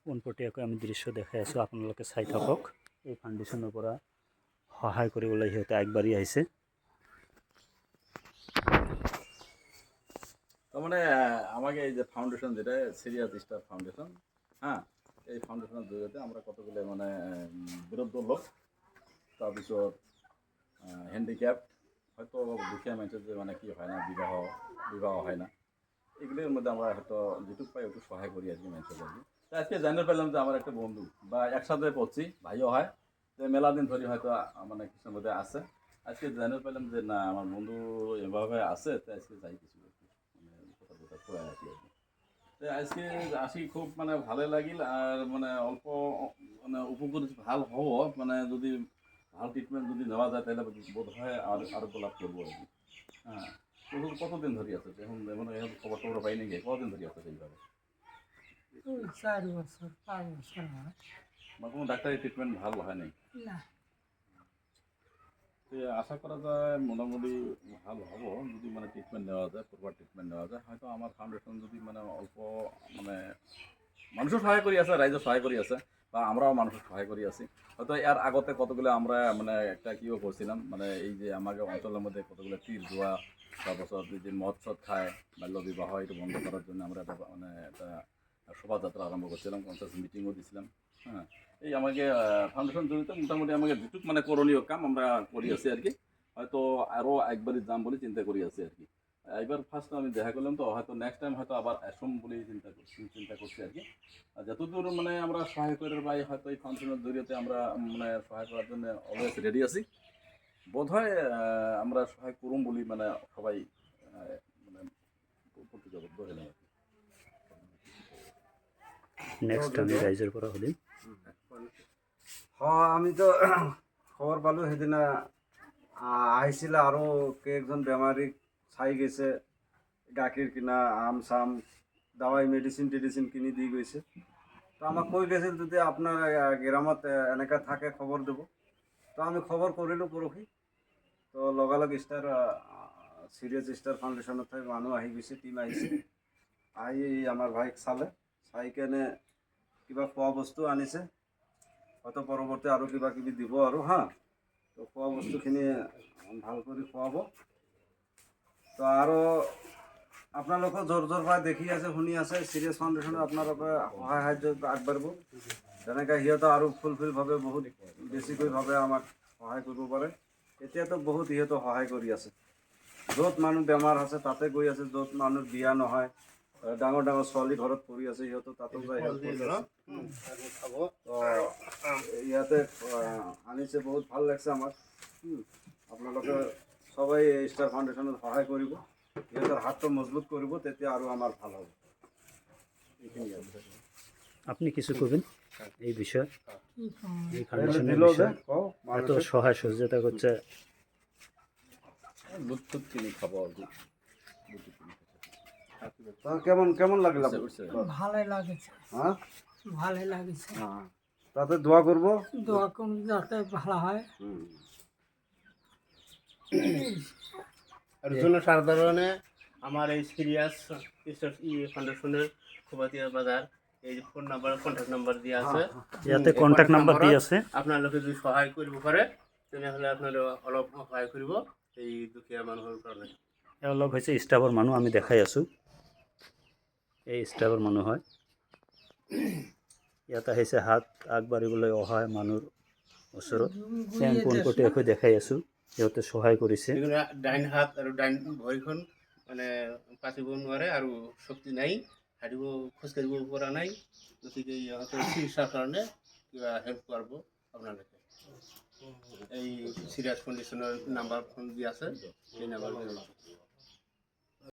পোনপটীয়াকৈ আমি দৃশ্য দেখাই আছোঁ, আপোনালোকে চাই থাকক। এই ফাউণ্ডেশ্যনৰ পৰা সহায় কৰিবলৈ সিহঁতে আগবাঢ়ি আহিছে। তাৰমানে আমাকে এই যে ফাউন্ডেশন যেটা সিরিয়াস স্টার ফাউন্ডেশন, হ্যাঁ, এই ফাউন্ডেশনের জৰিয়তে আমরা কতগুলো মানে বিরুদ্ধ লোক, তাৰপিছত হ্যান্ডিক্যাপ, হয়তো দুখীয়া মানুষের যে মানে কি হয় না বিবাহ হয় না, এগুলোর মধ্যে আমরা হয়তো যেটুকু পাই ওটুকু সহায় করি আর কি মানুষের আর কি। আজকে জানতে পারলাম যে আমার একটা বন্ধু বা একসাথে পড়ছি, ভাইও হয়, যে মেলা দিন ধরে হয়তো মানে কিছুর মধ্যে আছে। আজকে জানতে পারলাম যে না আমার বন্ধু এভাবে আছে, তো আজকে যাই কিছু আজকে আসি খুব মানে ভালো লাগিল। আর মানে অল্প মানে উপকৃত ভাল হব, মানে যদি ভাল ট্রিটমেন্ট যদি নেওয়া যায় তাহলে বোধ হয় আরোগ্য লাভ করবো আর কি। হ্যাঁ, কতদিন ধরে আছে এখন? মানে খবর টবর পাই নাকি, কতদিন ধরে আছে সেইভাবে? 4 বছর 5 বছর হয় বা কোনো ডাক্তারি ট্রিটমেন্ট ভালো হয় নাই? না। আশা করা যায় মোটামুটি ভালো হবো যদি মানে ট্রিটমেন্ট নেওয়া যায়, প্রপার ট্রিটমেন্ট নেওয়া যায়। হয়তো আমার ফাউন্ডেশন যদি মানে অল্প মানে মানুষও সহায় করি আছে, রাইজও সহায় করি আছে, বা আমরাও মানুষের সহায় করি আছি। হয়তো এর আগতে কতগুলো আমরা মানে একটা কিও করছিলাম, মানে এই যে আমাকে অঞ্চলের মধ্যে কতগুলো তীর জোয়া, তারপর যে মদ সদ খায়, বাল্য বিবাহ এটা বন্ধ করার জন্য আমরা একটা মানে একটা শোভাযাত্রা আরম্ভ করছিলাম, পঞ্চায়েত মিটিংও দিয়েছিলাম। হ্যাঁ, এই আমাকে ফাউন্ডেশন জড়িত মোটামুটি আমাকে যেটুক মানে করণীয় কাম আমরা করি আছি আর কি। হয়তো আরও একবারই যাম বলে চিন্তা করি আছি আর কি। এবার ফার্স্ট আমি দেখা করলাম, তো হয়তো নেক্সট টাইম হয়তো আবার আসম বলে চিন্তা করছি আর কি। যতদূর মানে আমরা সহায় করে পাই, হয়তো এই ফাউন্ডেশনের জরিয়তে আমরা মানে সহায় করার জন্য অলওয়েজ রেডি আছি। বোধ হয় আমরা সহায় করুম বলে মানে সবাই মানে প্রতিজ্ঞাবদ্ধ হলাম আর কি। নেক্সট আমি রাইজৰ পৰা সুধিম। আমি তো খবর পালো সেদিনা আহিছিল আৰু কেইজন বেমাৰীক চাই গৈছে, গাখীৰ কিনা, আম চাম, দাৱাই মেডিচিন টেডিচিন কিনি দি গৈছে। তো আমাক কৈ গৈছিল যদি আপোনাৰ গ্ৰামত এনেকৈ থাকে খবৰ দিব। তো আমি খবৰ কৰিলোঁ পৰহি। তো লগালগ ষ্টাৰ চিৰিয়াছ ষ্টাৰ ফাউণ্ডেশ্যনত মানুহ আহি গৈছে, টিম আহিছে, আহি আমাৰ ভাইক চালে, চাই কেনে কিবা খোৱা বস্তু আনিছে, হয়তো পৰৱৰ্তী আৰু কিবা কিবি দিব আৰু হা। তো খোৱা বস্তুখিনি ভাল কৰি খুৱাব। তো আৰু আপোনালোকেও জোৰ পাই দেখি আছে, শুনি আছে, চিৰিয়াছ ফাউণ্ডেশ্যনত আপোনালোকে সহায় সাহায্য আগবাঢ়িব। যেনেকৈ সিহঁতে আৰু ফুলফিলভাৱে বহুত বেছিকৈভাৱে আমাক সহায় কৰিব পাৰে। এতিয়াতো বহুত সিহঁতে সহায় কৰি আছে। য'ত মানুহ বেমাৰ আছে তাতে গৈ আছে, য'ত মানুহ বিয়া নহয়, ডাঙৰ ডাঙৰ ছোৱালী ঘৰত পৰি আছে, সিহঁতে তাতো যাই হেল্প কৰি আছে। ইয়াতে আনিছে, বহুত ভাল লাগছে আমাক। আপোনালোকে সবাই ষ্টাৰ ফাউণ্ডেশ্যনত সহায় কৰিব, সিহঁতৰ হাতটো মজবুত কৰিব, তেতিয়া আৰু আমাৰ ভাল হ'ব। আপনি কিছু করবেন এই বিষয়ে? এই ফাউন্ডেশনের দিল যে বিষয়ে এত সহায় সহযোগিতা করছে। দুধ টুধ কিনে খাবো আর কি। কেমন কেমন লাগলো? ভালোই লাগেছে। হ্যাঁ, ভালোই লাগেছে। তাতে দোয়া করবো, দোয়া করুন যাতে ভালো হয়। আর জনসাধারণে আমার এই সিরিয়াস ফাউন্ডেশনের খুবাতিয়া বাজার এই ফোন নাম্বার, কন্ট্যাক্ট নাম্বার দিয়ে আছে, ইয়াতে কন্ট্যাক্ট নাম্বার দিয়ে আছে। আপনালোকে যদি সহায় করব পারে তেনেহলে আপনারা অলপ সহায় করব এই দুখীয়া মানুহৰ কাৰণে। এওঁলোক হৈছে ষ্টাফৰ মানুহ, আমি দেখাই আছোঁ। এই ষ্টাফৰ মানুহ হয়। ইয়াত আহিছে হাত আগবাঢ়িবলৈ অহায় মানুহৰ ওচৰত। আমি পোনপটীয়াকৈ দেখাই আছোঁ, সিহঁতে সহায় কৰিছে। ডাইন হাত আৰু ডাইন ভৰিখন মানে পাতিব নোৱাৰে আৰু শক্তি নাই, হাঁটিব খোজকাঢ়িব পৰা নাই। গতিকে ইহঁতৰ চিকিৎসাৰ কাৰণে কিবা হেল্প কৰিব আপোনালোকে। এই চিৰিয়াছ কণ্ডিশ্যনৰ নাম্বাৰ ফোন দি আছে, সেই নাম্বাৰ